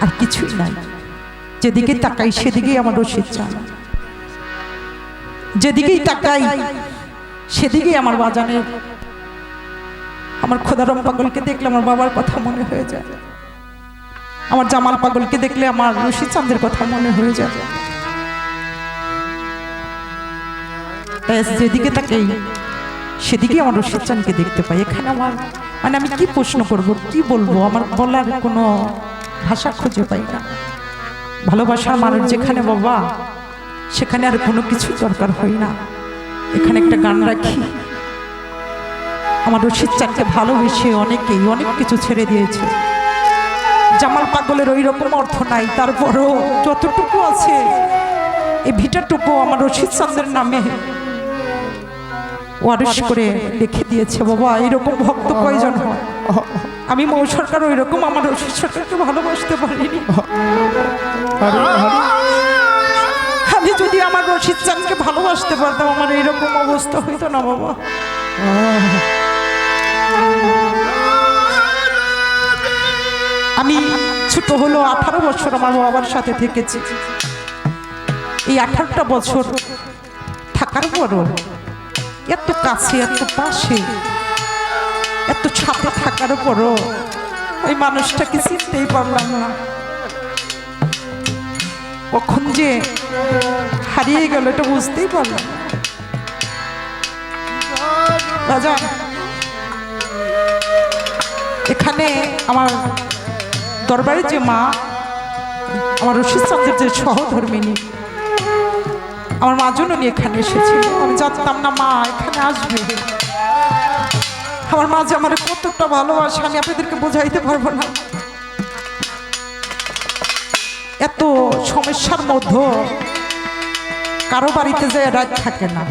আর কিছুই নাই। যেদিকে তাকাই সেদিকেই আমার রশিদ চান, যেদিকেই তাকাই সেদিকেই আমার বাজানের, আমার খোদারাম পাগলকে দেখলে আমার বাবার কথা মনে হয়ে যায়, আমার জামাল পাগলকে দেখলে আমার রশিদ চাঁদের কথা মনে হয়ে যায়। যেদিকে তাকাই সেদিকে আমার রশিদ চাঁদকে দেখতে পাই। এখানে আমার মানে আমি কি প্রশ্ন করব, কি বলবো, আমার বলার কোনো ভাষা খুঁজে পাই না। ভালোবাসার মানুষ যেখানে বাবা, সেখানে আর কোনো কিছু দরকার হয় না। এখানে একটা গান রাখি, আমার রশিদ চাঁদকে ভালোবেসে অনেকেই অনেক কিছু ছেড়ে দিয়েছে। জামাল পাগলের ওই রকম অর্থ নাই, তারপরও যতটুকু আছে এই ভিটাটুকু আমার রশিদ চাঁদের নামে ওয়ারিশ করে লিখে দিয়েছে। বাবা এরকম ভক্ত কয়জন হয়? আমি মৌ সরকার ওই রকম আমার রশিদ সরকারকে ভালোবাসতে পারিনি। আমি যদি আমার রশিদ চাঁদকে ভালোবাসতে পারতাম আমার এইরকম অবস্থা হইতো না বাবা। আমি ছোট হলো 18 বছর আমার বাবার সাথে থেকেছি। এই 18টা বছর থাকার পরও এত কাছে, এত পাশে, এত ছাপে থাকার পরও ওই মানুষটাকে চিনতেই পারলাম না। কখন যে হারিয়ে গেল এটা বুঝতেই পারলাম না। বাজান এখানে আমার দরবারে যে মা, আমার রশিদ চাঁদের যে সহধর্মিনী, আমার মা জননী এখানে এসেছিল। আমি জানতাম না মা এখানে আসবে। আমার মা যে আমার কতটা ভালোবাসে আমি আপনাদেরকে বোঝাইতে পারবো না। এত সমস্যার মধ্যে কারো বাড়িতে যে রাত থাকে না।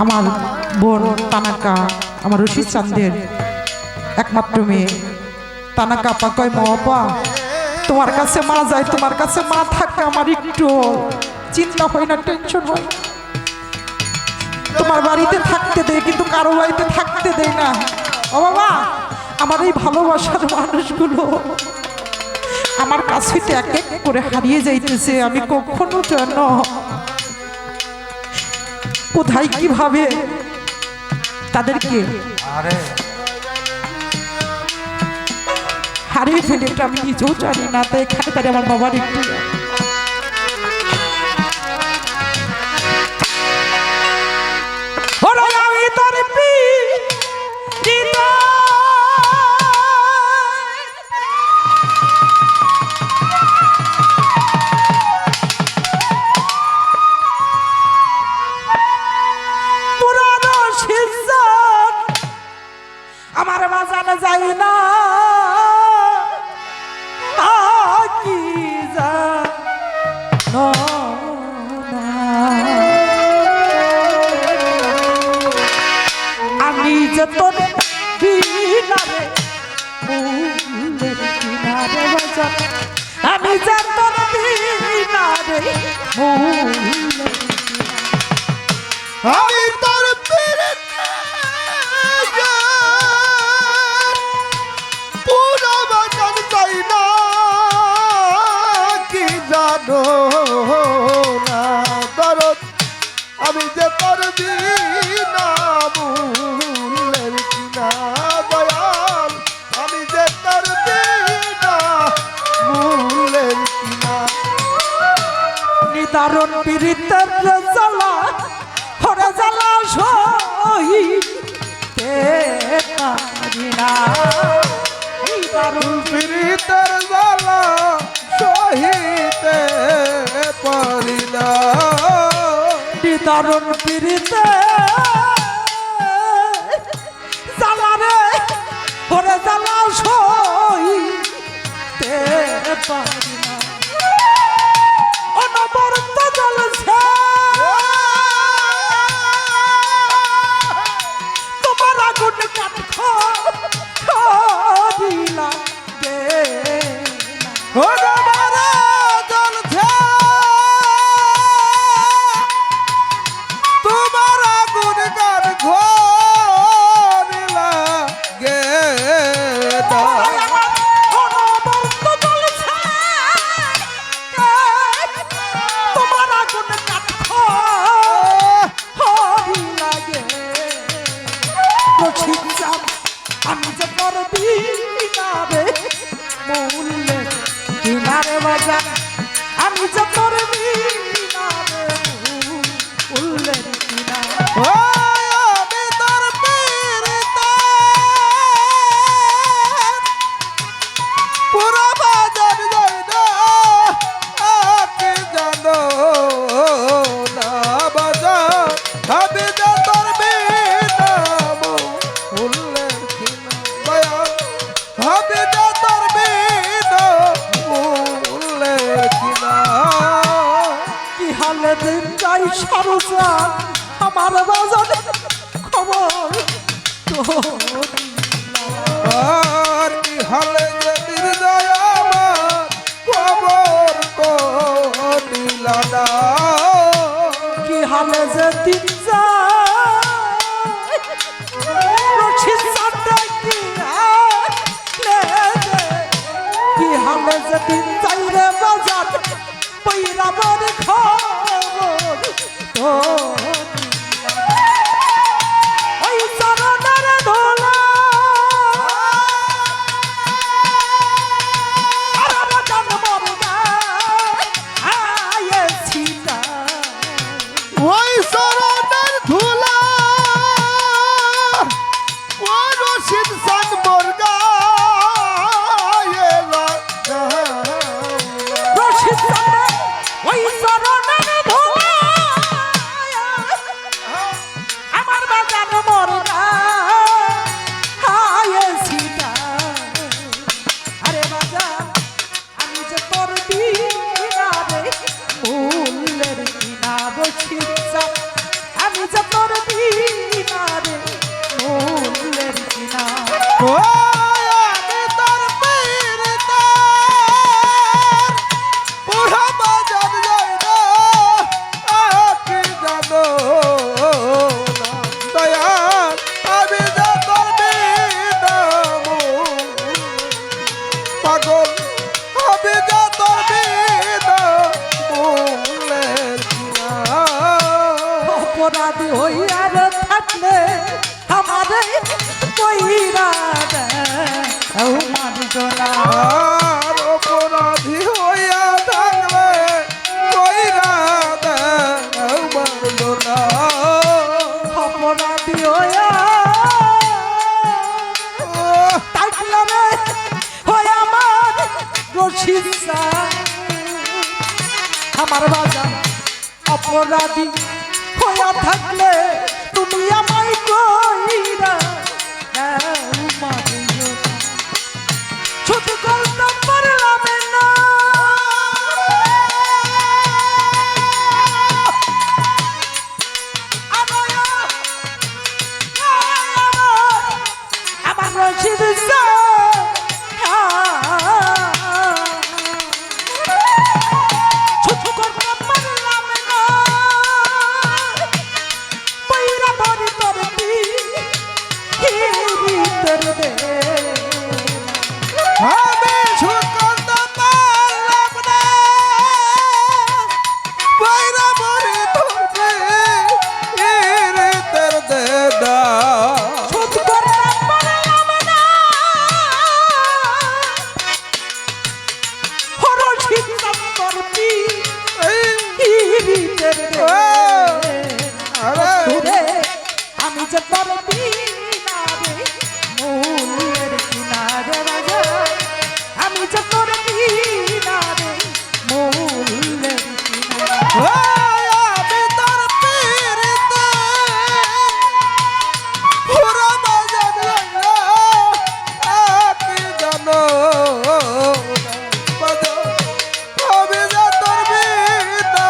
আমার বোন তানাকা, আমার রশিদ চাঁদের একমাত্র মেয়ে তানাকা আপা কয়, মা আপা তোমার কাছে মা যায়, তোমার কাছে মা থাকে, আমার একটু চিন্তা হয় না, টেনশন হয়। তোমার বাড়িতে থাকতে দেয় কিন্তু কারো বাড়িতে থাকতে দেয় না। ও বাবা, আমার এই ভালোবাসার মানুষগুলো আমার কাছে এক এক করে হারিয়ে যাইতেছে। আমি কখনো যেন কোথায় কিভাবে তাদেরকে হারিয়ে ফেলে এটা আমি নিজেও জানি না। তাই এখানে তাদের আমার বাবার একটু আমার বাজানো যায় না কি জানো না, আমি যে তোর বিনারে কিনারে বাজান, আমি যে তোর বিনারে আমি তোর পুরো বাজান চাই না কি জানো না দরদ, আমি যে তোর বিনা মূল্যের কিনা দয়াল, আমি যে তোর বিনা মূল্যের কিনা। নিদারুণ পীড়িতের জ্বালা হরে জ্বালা সইতে পারি না, নিদারুণ পীড়িতের জ্বালা সহিতে পারি না, নিদারুণ পীড়িতে জ্বালা রে হরে জ্বালা সইতে পারি না। অনবরত জ্বলছে তোমার আগুন কাঠ খরিলা গে তোমার আগুন গান ঘোরিলা গে অনবরত বাজান আমি যে তোর বিনা রে উল্লের কিনা ও আমি তোর পীড়িতা পুরো বাজার যাই না আকে জানো না বাজার আমি যে তোর বিনা উল্লের কিনা দয়া আমি যে তোর বিনা উল্লের কিনা কি হালে দিন যাই সরসা আমার বাজার খবর তো আর কি হালে যে নির্দয় আমার খবর তো দিলা না কি হালে যে দিন যায় রশি সাথে কি হালে যে দিন যাই রে বাজার পইরা বড় খবর তো ওই চরণের ধুলা আর বাজার মরগা আয়েছি না ওই সরদার ধুলা ওই রশিদ সান মুরগা রশিদ সাথে ওই চরণের ধুলা আমার বাজার মরগা আয়েছি না আরে বাজার আমি যে তোর বিনা রে মূল্যের কিনা রশিদ সাথ আমি যে তোর বিনা রে মূল্যের কিনা আমি তোর পীড়িতা পুরো বাজার যাই না আকে জানো না দয়াল আমি যে তোর বিনা পাগল আমি যে তোর বিনা মূলের কিনা অপরাধী হইয়ার থাকলে আমারে কইরা দেও মানজনা আর অপরাধী হইয়া থাকলে কইরা দেও মারলো না অপরাধী হইয়া থাকলে রে হই আমার রশিদ আমার বাজার অপরাধী হইয়া থাকলে তুমি আমায় কইরা দেও মানজনা শুধু করতে পারলাম না আমার রশিদ শুধু করতে পারলাম না পয়রা ধরি তোর তোর দে আমি শুকন্ত পারলাম না বাইরা মরে ধরবে এর তের দেদা শুধু করতে পারলাম না রশিদ তোর আরে আমি যে তোর বিনা রে মূল্যের কিনারে রাজা আমি যে তোর বিনা রে মূল্যের কিনারে আমি তোর পীড়িতা পুরো বাজার লাগলো আকে জানো বাজার আমি যে তোর বিনা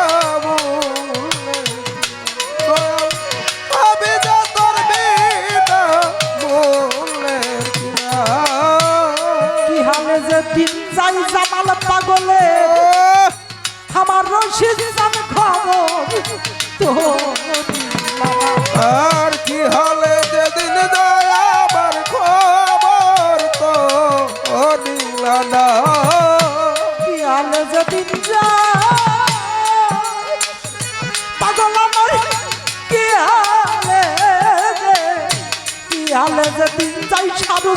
আমি যে তোর বিনা মূলের কিনা কি হালে যে দিন যাই জামাল পাগলে আমার রশিদ জান খবর তো আর কি হলে যেদিন দয়াবার খবর তো নিলা না কি হালে যে দিন যায় পাগল আমার কি হালে যে দিন যাই সারু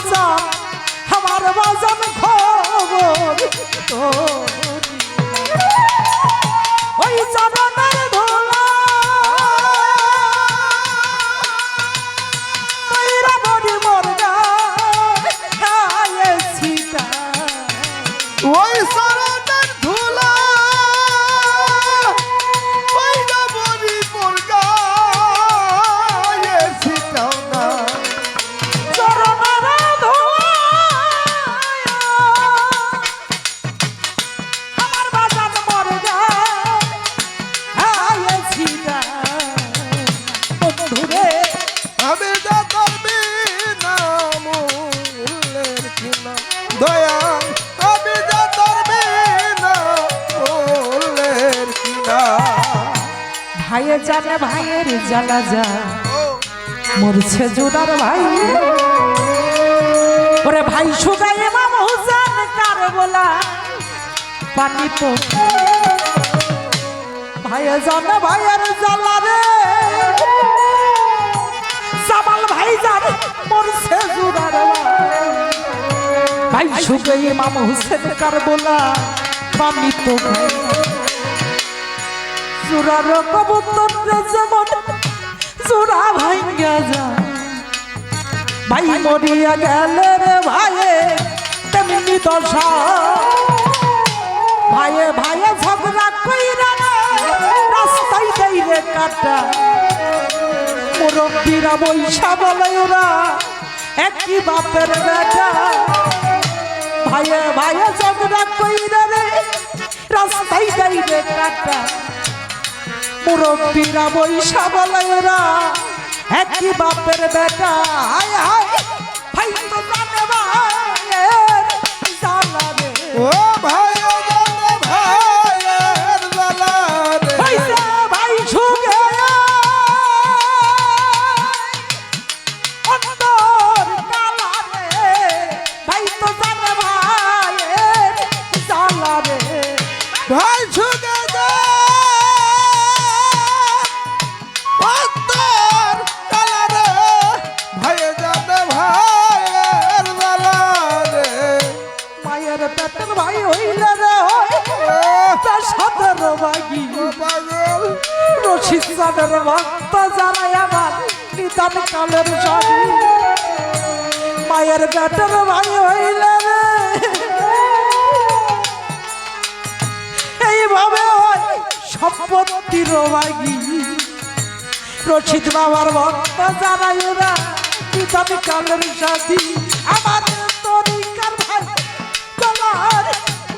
আমার বাজান খবর তো ওই চরণের ধুলা পয়দা বড়ি পড়গায়ে ছিটাও না চরণের ধোঁয়া আমার বাজার মরে গায়েছি না বন্ধুরে আমি যা করবি না মূল্যের কিনা দয়াল আমি যা করবি না মূল্যের কিনা ভাইয়ে জানে ভাইয়ের জ্বালা যা মরছে জোড়ার ভাই ওরে ভাই সুগাই ইমাম হোসেন কার বলা পানি তো ভাইয়ে জানে ভাইয়ের জ্বালা রে জামাল ভাই জানে মরছে জোড়ার ভাই সুগাই ইমাম হোসেন কার বলা পানি তো ভাই জোড়ার কবুতর যেমন জোড়া ভাঙ্গা যা ভাই মরিয়া গেলে রে ভাইয়ে তেমনি দশা ভাইয়ে ভাইয়ে ঝগড়া কইরা রে রাস্তায় দেই রে কাটা মুরব্বীরা বৈশা বলে ওরা একই বাপের বেটা ভাইয়ে ভাইয়ে ঝগড়া কইরা রে রাস্তায় দেই রে কাটা মুরব্বীরা বৈশা বলে ওরা একই বাপের বেটা হায় হায় ভাই তো জানে ভাইয়ের জ্বালা রে ও ভাই ও জানে ভাইয়ের জ্বালা রে ভাই রে ভাই ঝুঁকে অন্তর কালা রে ভাই তো জানে ভাইয়ের জ্বালা রে ভাই ঝুঁকে দে অন্তর কালা রে ভাই জানে ভাইয়ের জ্বালা রে মায়ের পেটের ভাই হইলে রে হয় তার সাথের বাগি পাগল রশিদ সাদের ভক্ত জানাই আমার নিতান কালের স্বামী মায়ের পেটের ভাই হইলে রে এইভাবে হয় সম্পত্তির বাগি রশিদ বাবার ভক্ত জানাই ওরা নিতান কালের স্বামী আমার তরিকার ভাই গলার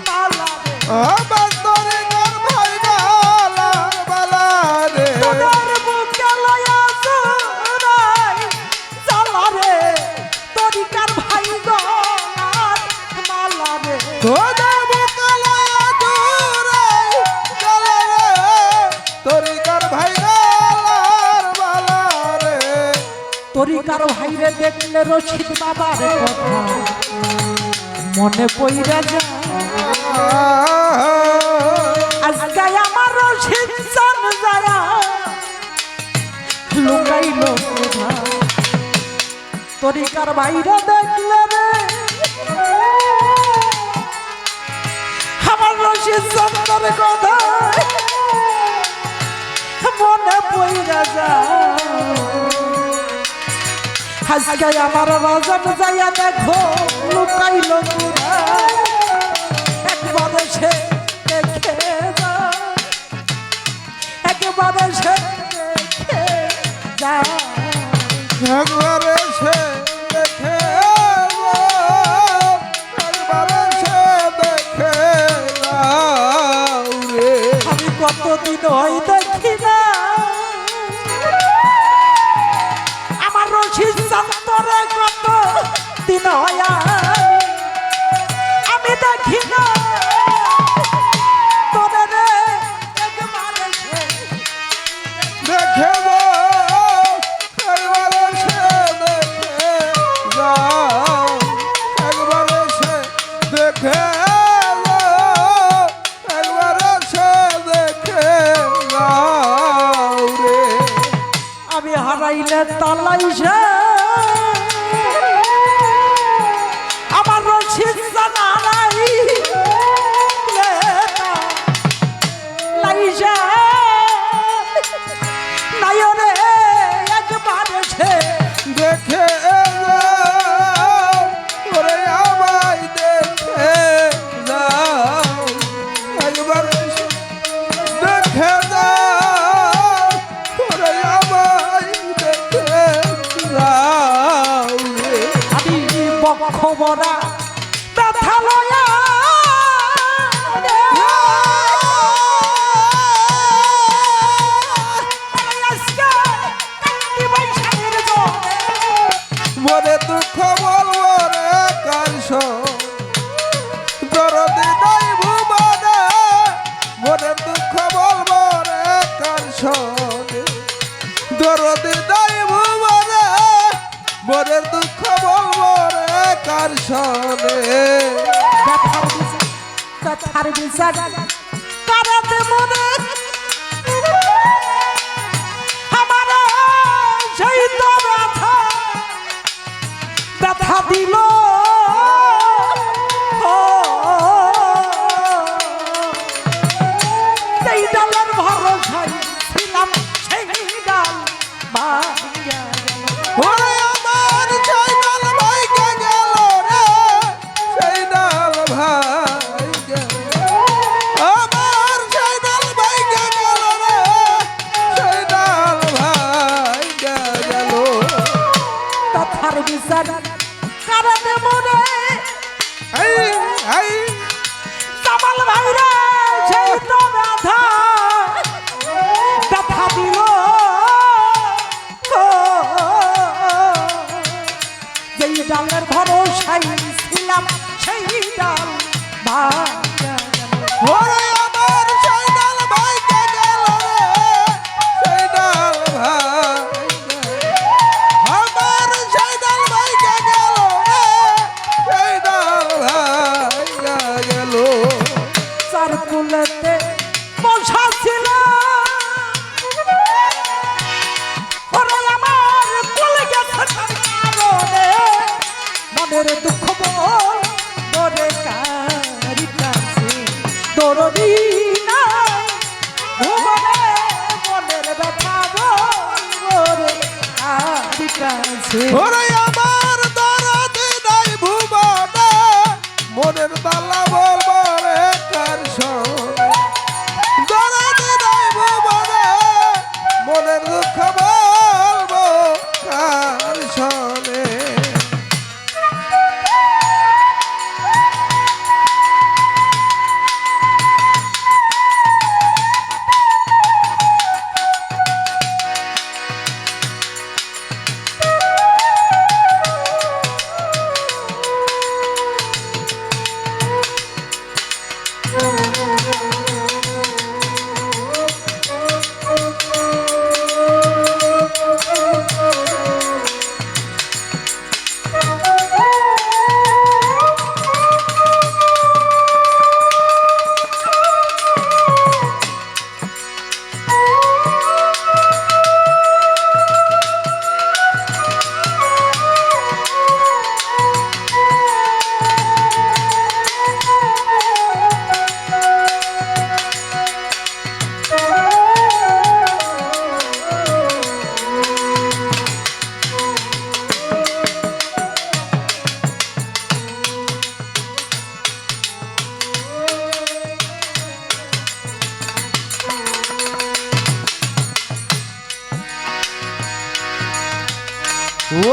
মালা রে আমার তরিকার ভাই গলার মালা রে তোদের বুকে লয়া জোড়াই জ্বালা রে তরিকার ভাই গলার মালা রে তোদের বুকালা দূরাই গলা রে তরিকার ভাই গলার মালা রে তরিকার ভাইরে দেখলে রশিদ বাবার কথা মনে পইরা যায় আজকে আমার রশিদ জান যায়া লুকাইল কোথায় তরিকার ভাইরে দেখলে রে আমার রশিদ জানের কথা মনে পইরা যায় আজকে আমার বাজান যাইয়া দেখো লুকাইল কোথায় একবারে সে দেখে যা একবারে সে দেখে যা একবারে সে দেখে একবারে সে দেখে যাও রে আমি কতদিন হয় দেখি না আমার রশিদ চন্দরে কত দিন হয় আমি দেখি না তোরে রে একবারে সে দেখে যাও একবারে সে দেখে যাও একবারে সে দেখে যাও একবারে সে দেখে যাও রে আমি হারাইলে তালাই সে আমার রশিদ জানা নাই লাইজা নাইরে একবার সে দেখে যাও ওরে আমায় দেখে যাও শোনে ব্যথার বিচার কারাতে মনে আমার সেই তো ব্যথা দিল সেই ডালের ভরসায় ছিলাম সেই ডাল ভাঙিয়া গেল। ওরে আমার সেই ডাল ভাইকে গেল রে সেই ডাল ভাইকে আমার সেই ডাল ভাইকে গেল রে সেই ডাল ভাইকে গেল ব্যথার বিচার কারাতে মনে এই এই কামাল ভাইরা সেই তো ব্যথা দিল যেই ডালের ভরসায় ছিলাম সেই ডাল ভাঙিয়া গেল। ওরে আমার সেই ডাল ভাইকে গেল রে সেই ডাল ভাইকে আমার সেই ডাল ভাইকে গেল রে সেই ডাল ভাইকে গেল চার কুলেতে বসা ছিল ওরে আমার কুলে গেছে তার কারণে মনের দুঃখ বল তোরে কারি কাছে দরদি নাই ভুবনে মনের ব্যথা বল ওরে কারি কাছে ওরে আমার দরদ নাই ভুবনে মনের তালা বলবো রে কার শোনে দরদ নাই ভুবনে মনের দুঃখ বলবো কার শোনে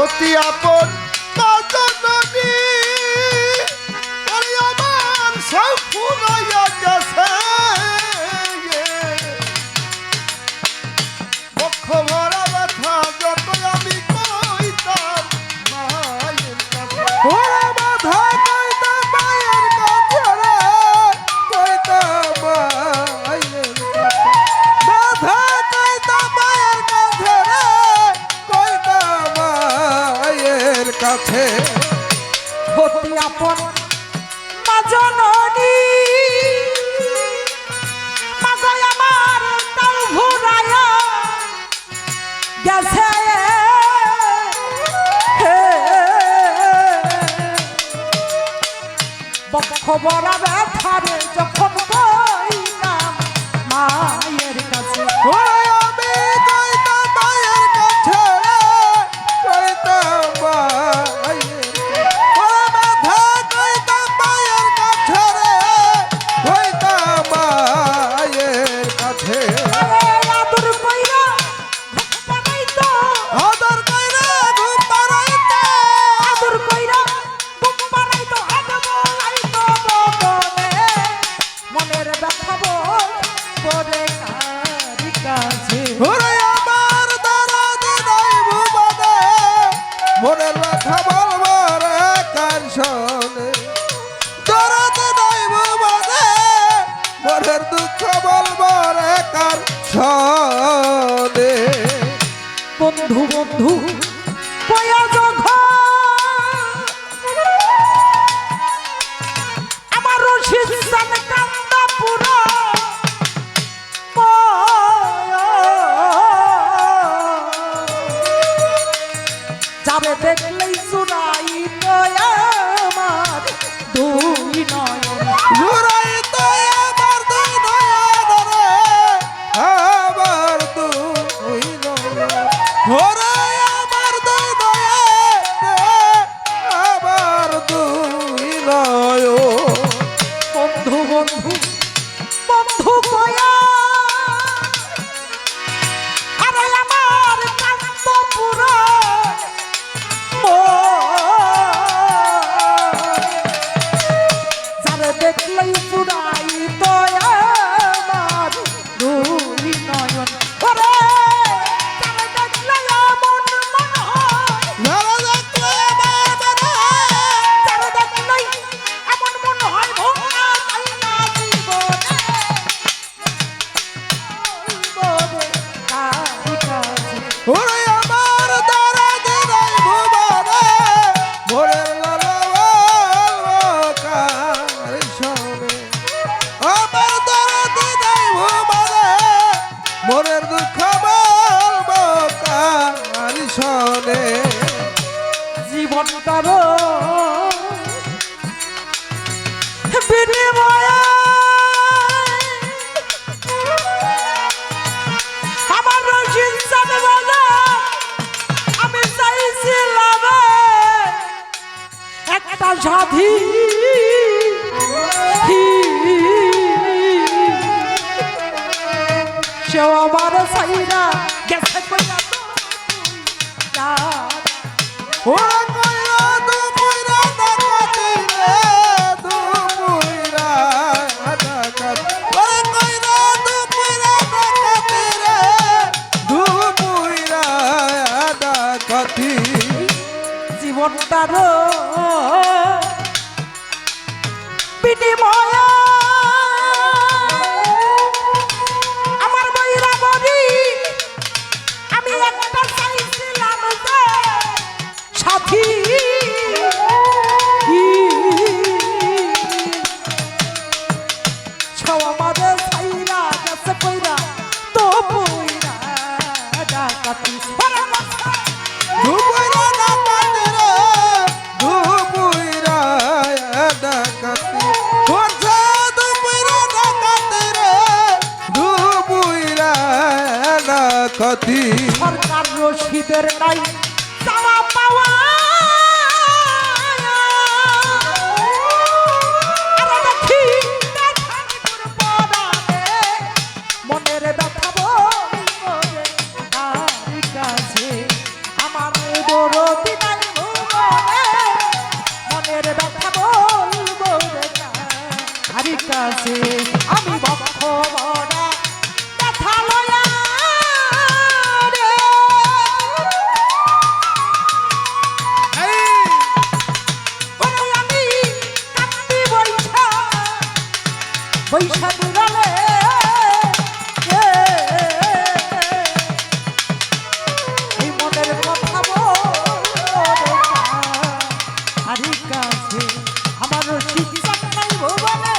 অতি আপন কাজনী আরে আমার সব ফুরাইয়া গেছে বক্ষ ভরা ব্যথা যত আমি কইতাম মায়ের কাছে ওরে বাধা কইতাম মায়ের কাছে রে কইতাম মায়ের কাছে বাধা কইতাম মায়ের কাছে রে কইতাম মায়ের কাছে অতি আপন মা জননী মাথায় আমার তাও ভুরায়া গেছে বক্ষ বড়া ব্যথারে যখন কইলাম মায়ের কাছে ওরে আমি কইতাম মায়ের কাছে রে কইতাম মায়ের ওরে বাধা কইতাম মায়ের কাছে রে কইতাম মায়ের কাছে আদর কইরা বানাইতো আদর কইরা ঘুম পাড়াইতে আদর কইরা বুক বানাইতো হাত বলাইতো বদনে মনের ব্যথা বল করে রশিদান কান্দা পুরো যাবে দেখলেই চুরাই আমার দুই নয়ন জুড়াই তো আমার দুই নয়ন রে, আমার দুই নয়ন ওরে, আমার দুই নয়ন রে, আমার দুই নয়ন। বন্ধু বন্ধু বন্ধু কয়া আরে আমার কান্ত পুরো যারে দেখলেই চুরাই তো আমার দুই নয়ন ওরে যারে দেখলে এমন মনে হয় যারা দেখলে বাবা যারে দেখলেই এমন মনে হয় ভোগা পাই না জীবনে কারি কাছে ওরে আমার দ্বারা দিনাই ভুবনে, ভোরের লালকার শোনে। আমার দ্বারা দিনাই ভুবনে, ভোরের দুঃখ বলবো কার শোনে। জীবনটার বিনিময়ে আমার রশিদান বলে আমি চাইছিলাম একটা সাধী সেও আমার সাইরা গেছে কইরা ওরে কইরা দুপুইরা ডাকাতি রে, দুপুইরা ডাকাতি। ওরে কইরা দুপুইরা ডাকাতি রে, দুপুইরা ডাকাতি। জীবনটার বিনিময়ে আমার বইরা বড়ি আমি একটা চাইছিলাম যে সাথী সব আমাদের ছাইরা গেছে কইরা তো বইরা ডাকাতি ওরে বাছা দুপুইরা ডাকাতি রে, দুপুইরা ডাকাতি। ওরে দুপুইরা ডাকাতি রে, দুপুইরা ডাকাতি। সরকার রশিদের নাই চাওয়া পাওয়া আরে দেখি ব্যথার পরাণে মনের ব্যথা বলবো রে কারি কাছে আমার দরদি নাই ভুবনে মনের ব্যথা বলবো রে কারি কাছে আমি বক্ষ ভরা ব্যথা লয়া রে এই ওরে আমি কান্দি বৈশা বৈশা দুরালে এই মনের কথা বলি কাছে আমার রশিদান নাই ভুবনে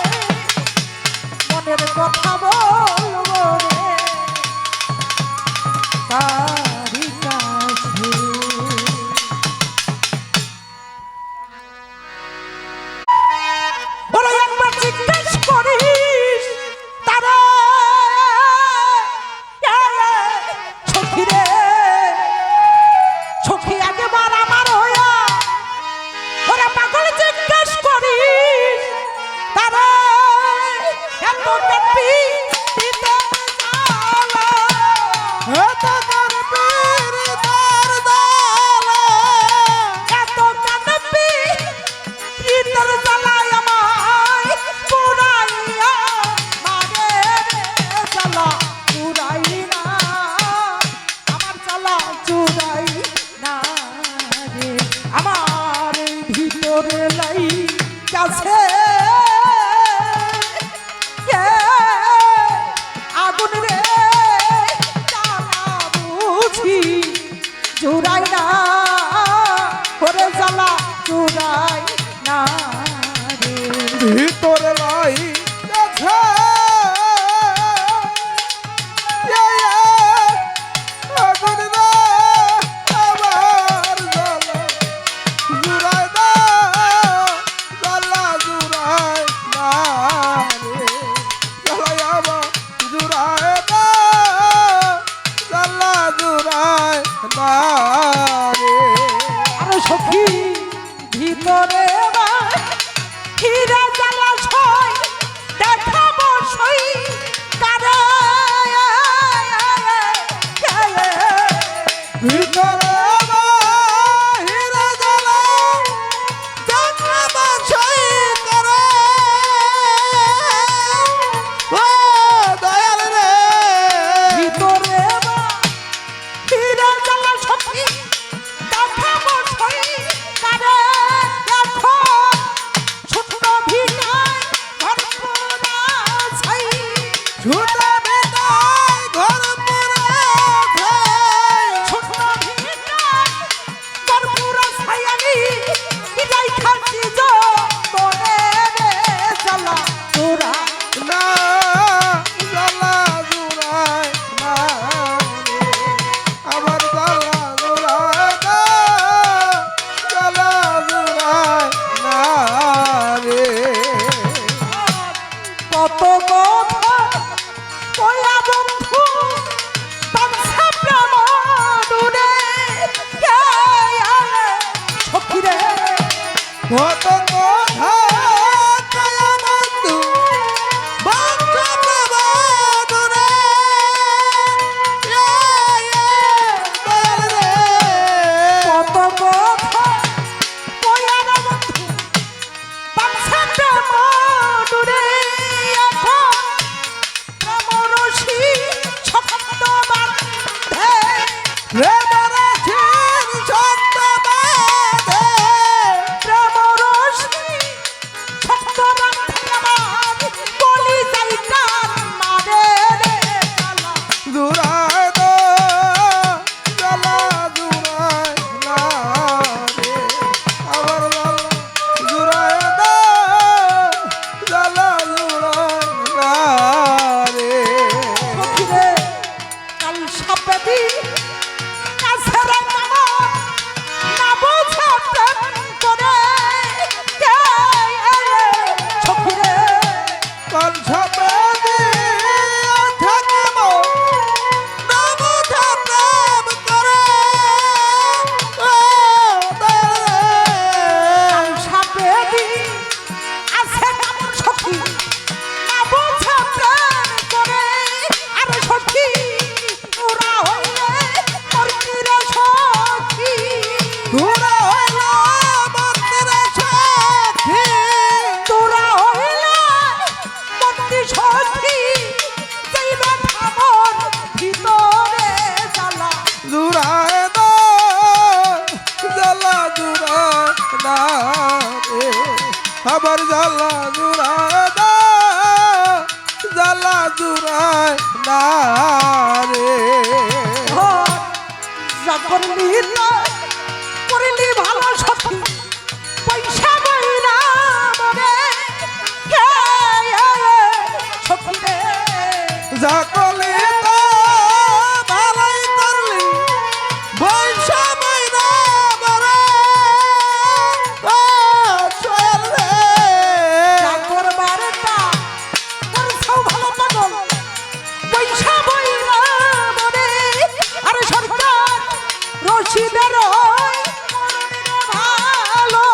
মনের কথা বলবো রে কারি কাছে ওরা একবার জিজ্ঞেস করিস তারা সখী রে সখী আগেবার আমার হইয়া ওরা পাগল জিজ্ঞেস করিস তারা এত কাপি দিতে জালা এত কারপীর তার দালা, এত কাপি দিতে জ্বালায় আমায় পুরাইয়া মারে রে জ্বালা পুরাই না আমার জ্বালা চুরাই না রে আমার ভিতরে লাই কাছে কত কথা কয়া বন্ধু পানসা প্রেম ডুরে সখিরে কত কথা কয়া বন্ধু বাঞ্ছা প্রবাদরে দয়াল রে কত কথা কয়া বন্ধু পানসা প্রেম ডুরে প্রেমরসি শক্ত বান্ধে রে মরেছেন সত্য বাধে প্রেমরসি শক্ত বান্ধে আমার বলি যাইতাম মারে রে কালা জুড়ায় দো জ্বালা জুড়ায় না রে আমার জুড়ায় দো জ্বালা জুড়ায় না রে সখিরে কাল সাপেদি কাছের কামন না বোঝা প্রেম করে সখিরে কাল ছাপে দিয়ে থাকিব না বুঝা প্রেম করে ও কাল সাপেদি আছে কামন সখি না বোঝা প্রেম করে আর সখি তোরা হইলে মর্তিরে সখি ঘুরা হইল মন্দিরে সাক্ষী তোরা হইলে মর্তি সখি যাইবে ঠামর ভিতরে জ্বালা জুড়ায় দো জ্বালা জুড়ায় না রে আবার জ্বালা জুড়ায় দো জ্বালা জুড়ায় না রে যখন করিলি ভালো সখী পয়সা বইরা মনে সখী রে যা করলি তো ভালোই করলি বৈশা মাইনা মরে ও সোহেল রে করবার তা করছাও ভালো পাগল পয়সা বইরা মনে আর সরকার রশিদের ভালো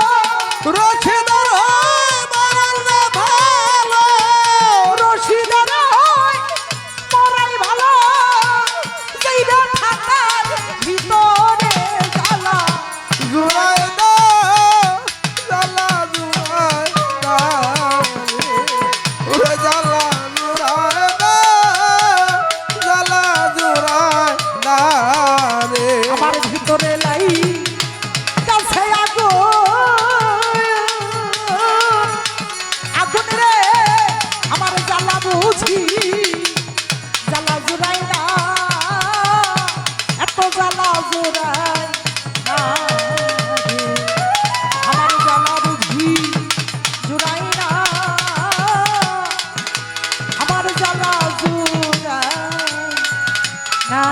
রছিদার মরণ রে ভালো রশিদের মরাই ভালো যাইবে থাকার ভিতরে জ্বালা জুড়ায় দো জ্বালা জুড়ায় না রে ওরে জ্বালা জুড়ায় দো জ্বালা জুড়ায় না রে আমার ভিতরে লাই কাছে আগুন রে আমার জ্বালা বুঝি জ্বালা জুড়াই না এত জ্বালা জুড়াই না রে। আমার জ্বালা বুঝি জুড়াই না আমার জ্বালা জুড়াই না